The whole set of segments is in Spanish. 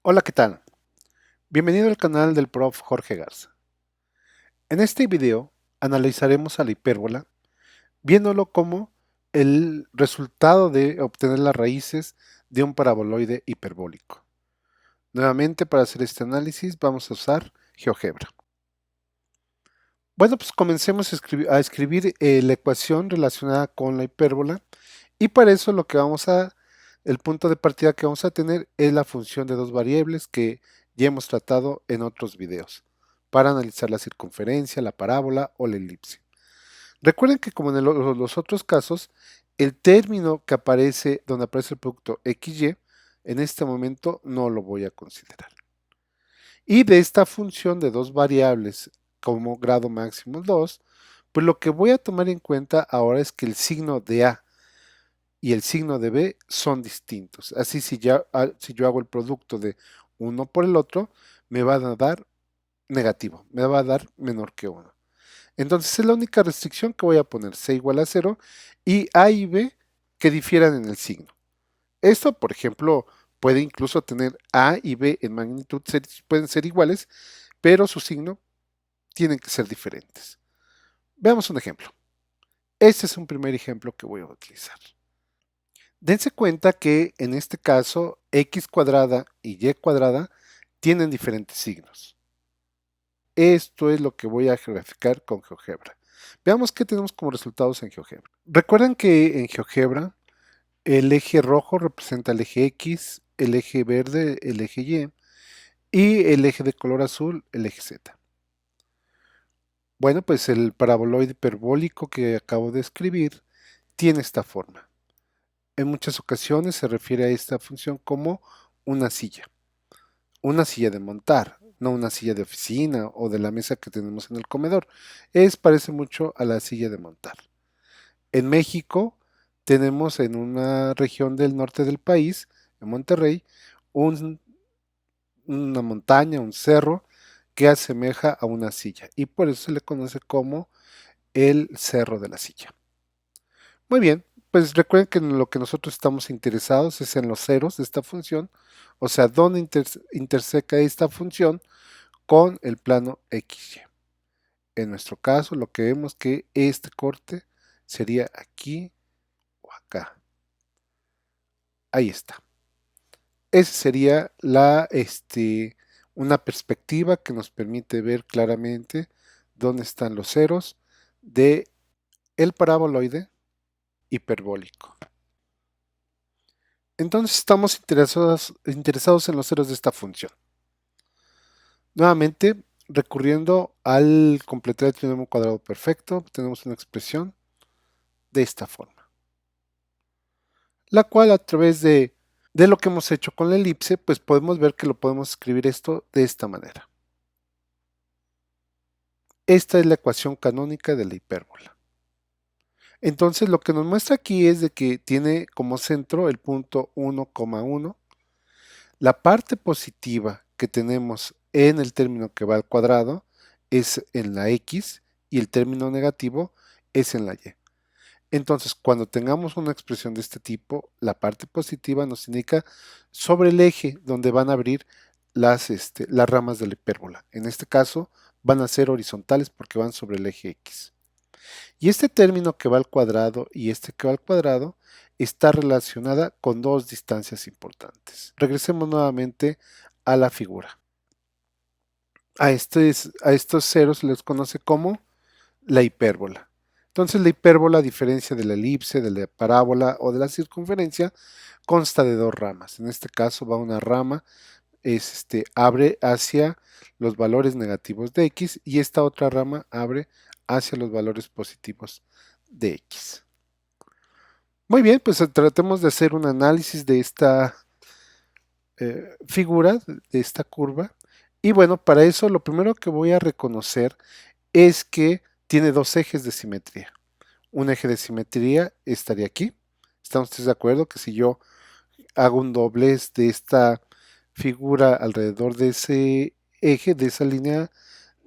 Hola, ¿qué tal? Bienvenido al canal del Prof. Jorge Garza. En este video analizaremos a la hipérbola, viéndolo como el resultado de obtener las raíces de un paraboloide hiperbólico. Nuevamente, para hacer este análisis vamos a usar GeoGebra. Bueno, pues comencemos a escribir la ecuación relacionada con la hipérbola y para eso el punto de partida que vamos a tener es la función de dos variables que ya hemos tratado en otros videos para analizar la circunferencia, la parábola o la elipse. Recuerden que como en los otros casos, el término que aparece donde aparece el producto XY, en este momento no lo voy a considerar. Y de esta función de dos variables como grado máximo 2, pues lo que voy a tomar en cuenta ahora es que el signo de A y el signo de B son distintos. Así si yo hago el producto de uno por el otro, me va a dar negativo, me va a dar menor que 1. Entonces es la única restricción que voy a poner, C igual a 0 y A y B que difieran en el signo. Esto, por ejemplo, puede incluso tener A y B en magnitud, pueden ser iguales, pero su signo tienen que ser diferentes. Veamos un ejemplo. Este es un primer ejemplo que voy a utilizar. Dense cuenta que en este caso x cuadrada y y cuadrada tienen diferentes signos. Esto es lo que voy a graficar con GeoGebra. Veamos qué tenemos como resultados en GeoGebra. Recuerden que en GeoGebra el eje rojo representa el eje X, el eje verde el eje y el eje de color azul el eje Z. Bueno, pues el paraboloide hiperbólico que acabo de escribir tiene esta forma. En muchas ocasiones se refiere a esta función como una silla de montar, no una silla de oficina o de la mesa que tenemos en el comedor. Parece mucho a la silla de montar. En México tenemos en una región del norte del país, en Monterrey, un, una montaña, un cerro que asemeja a una silla y por eso se le conoce como el Cerro de la Silla. Muy bien, pues recuerden que en lo que nosotros estamos interesados es en los ceros de esta función, o sea, dónde interseca esta función con el plano XY. En nuestro caso, lo que vemos que este corte sería aquí o acá. Ahí está. Esa sería una perspectiva que nos permite ver claramente dónde están los ceros de el paraboloide hiperbólico. Entonces estamos interesados en los ceros de esta función. Nuevamente, recurriendo al completar el trinomio cuadrado perfecto, tenemos una expresión de esta forma, la cual a través de lo que hemos hecho con la elipse, pues podemos ver que lo podemos escribir esto de esta manera. Esta es la ecuación canónica de la hipérbola. Entonces lo que nos muestra aquí es de que tiene como centro el punto 1,1. La parte positiva que tenemos en el término que va al cuadrado es en la x y el término negativo es en la y. Entonces, cuando tengamos una expresión de este tipo, la parte positiva nos indica sobre el eje donde van a abrir las ramas de la hipérbola. En este caso, van a ser horizontales porque van sobre el eje x. Y este término que va al cuadrado y este que va al cuadrado está relacionada con dos distancias importantes. Regresemos nuevamente a la figura. A estos ceros se les conoce como la hipérbola. Entonces la hipérbola, a diferencia de la elipse, de la parábola o de la circunferencia, consta de dos ramas. En este caso va una rama, abre hacia los valores negativos de x y esta otra rama abre hacia los valores positivos de x. Muy bien, pues tratemos de hacer un análisis de esta figura, de esta curva. Y bueno, para eso lo primero que voy a reconocer es que tiene dos ejes de simetría. Un eje de simetría estaría aquí. ¿Están ustedes de acuerdo que si yo hago un doblez de esta figura alrededor de ese eje, de esa línea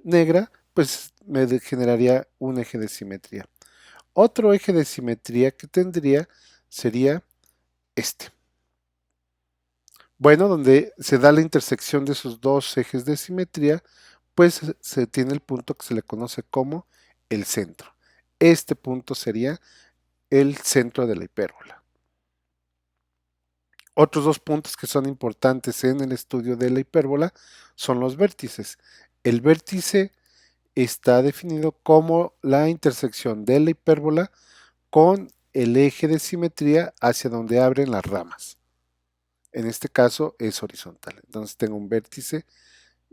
negra, pues me generaría un eje de simetría? Otro eje de simetría que tendría sería este. Bueno, donde se da la intersección de esos dos ejes de simetría, pues se tiene el punto que se le conoce como el centro. Este punto sería el centro de la hipérbola. Otros dos puntos que son importantes en el estudio de la hipérbola son los vértices. El vértice está definido como la intersección de la hipérbola con el eje de simetría hacia donde abren las ramas. En este caso es horizontal. Entonces tengo un vértice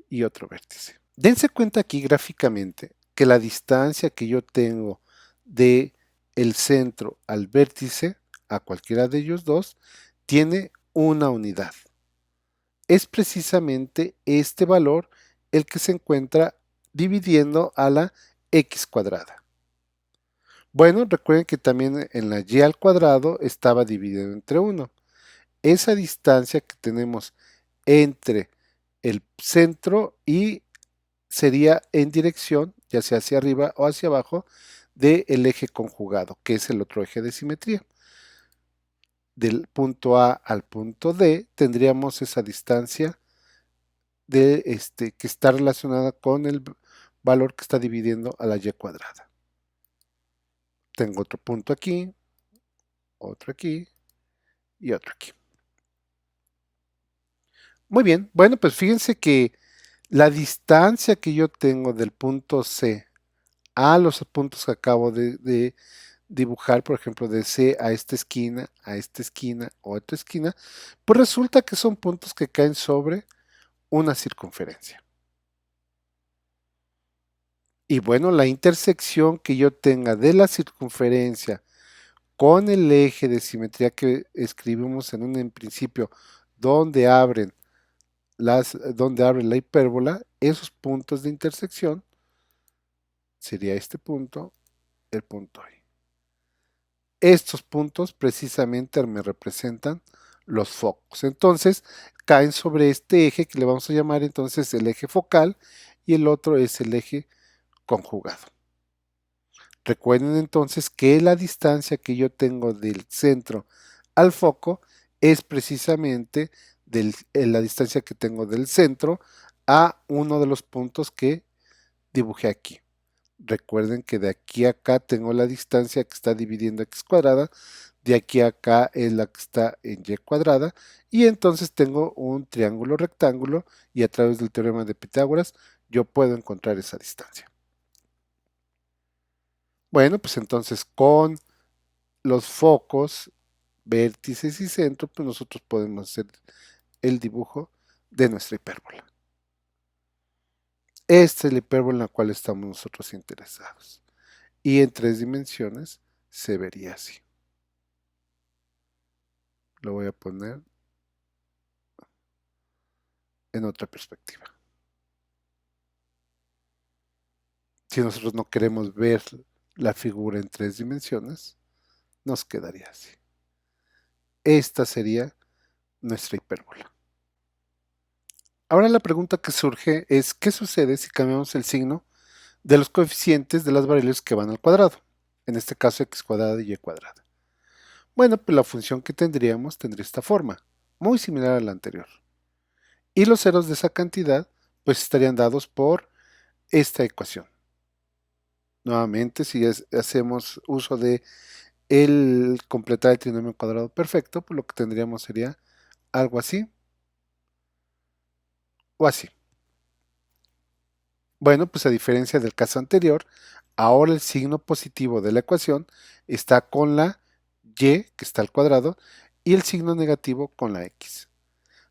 y otro vértice. Dense cuenta aquí gráficamente que la distancia que yo tengo de el centro al vértice, a cualquiera de ellos dos, tiene una unidad. Es precisamente este valor el que se encuentra dividiendo a la x cuadrada. Bueno, recuerden que también en la y al cuadrado estaba dividido entre 1. Esa distancia que tenemos entre el centro y sería en dirección, ya sea hacia arriba o hacia abajo, del eje conjugado, que es el otro eje de simetría. Del punto A al punto D tendríamos esa distancia que está relacionada con el valor que está dividiendo a la y cuadrada. Tengo otro punto aquí, otro aquí y otro aquí. Muy bien, bueno, pues fíjense que la distancia que yo tengo del punto C a los puntos que acabo de dibujar, por ejemplo, de C a esta esquina o a esta esquina, pues resulta que son puntos que caen sobre una circunferencia. Y bueno, la intersección que yo tenga de la circunferencia con el eje de simetría que escribimos en un principio, donde donde abre la hipérbola, esos puntos de intersección sería este punto, el punto I. Estos puntos precisamente me representan los focos. Entonces, caen sobre este eje que le vamos a llamar entonces el eje focal y el otro es el eje conjugado. Recuerden entonces que la distancia que yo tengo del centro al foco es precisamente la distancia que tengo del centro a uno de los puntos que dibujé aquí. Recuerden que de aquí a acá tengo la distancia que está dividiendo x cuadrada, de aquí a acá es la que está en y cuadrada, y entonces tengo un triángulo rectángulo y a través del teorema de Pitágoras yo puedo encontrar esa distancia. Bueno, pues entonces con los focos, vértices y centro, pues nosotros podemos hacer el dibujo de nuestra hipérbola. Esta es la hipérbola en la cual estamos nosotros interesados. Y en 3 dimensiones se vería así. Lo voy a poner en otra perspectiva. Si nosotros no queremos ver la figura en 3 dimensiones, nos quedaría así. Esta sería nuestra hipérbola. Ahora la pregunta que surge es, ¿qué sucede si cambiamos el signo de los coeficientes de las variables que van al cuadrado? En este caso, x cuadrada y y cuadrada. Bueno, pues la función que tendría esta forma, muy similar a la anterior. Y los ceros de esa cantidad, pues estarían dados por esta ecuación. Nuevamente, si hacemos uso de el completar el trinomio cuadrado perfecto, pues lo que tendríamos sería algo así o así. Bueno, pues a diferencia del caso anterior, ahora el signo positivo de la ecuación está con la y, que está al cuadrado, y el signo negativo con la x.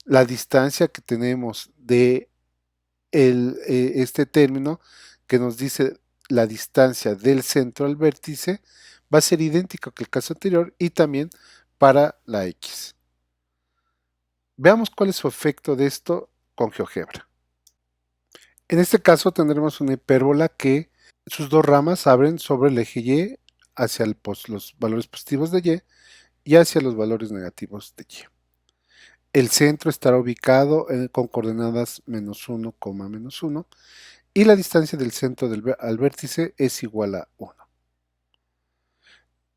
La distancia que tenemos de este término que nos dice la distancia del centro al vértice va a ser idéntico que el caso anterior y también para la x. Veamos cuál es su efecto de esto con GeoGebra. En este caso tendremos una hipérbola que sus dos ramas abren sobre el eje y hacia los valores positivos de y hacia los valores negativos de y. El centro estará ubicado con coordenadas -1, -1 y la distancia del centro al vértice es igual a 1.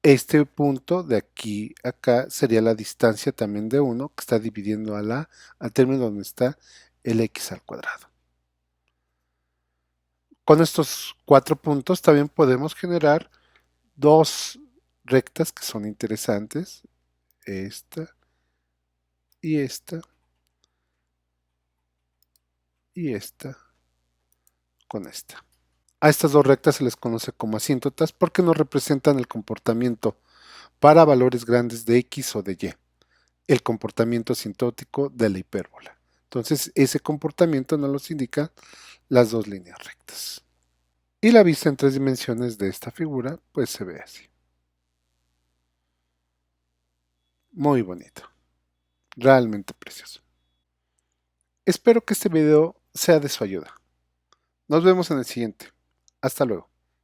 este punto de aquí a acá sería la distancia también de 1 que está dividiendo al término donde está el x al cuadrado. Con estos 4 puntos también podemos generar dos rectas que son interesantes, esta y esta y esta con esta. A estas dos rectas se les conoce como asíntotas porque no representan el comportamiento para valores grandes de x o de y, el comportamiento asintótico de la hipérbola. Entonces ese comportamiento nos los indica las dos líneas rectas. Y la vista en 3 dimensiones de esta figura pues se ve así. Muy bonito. Realmente precioso. Espero que este video sea de su ayuda. Nos vemos en el siguiente. Hasta luego.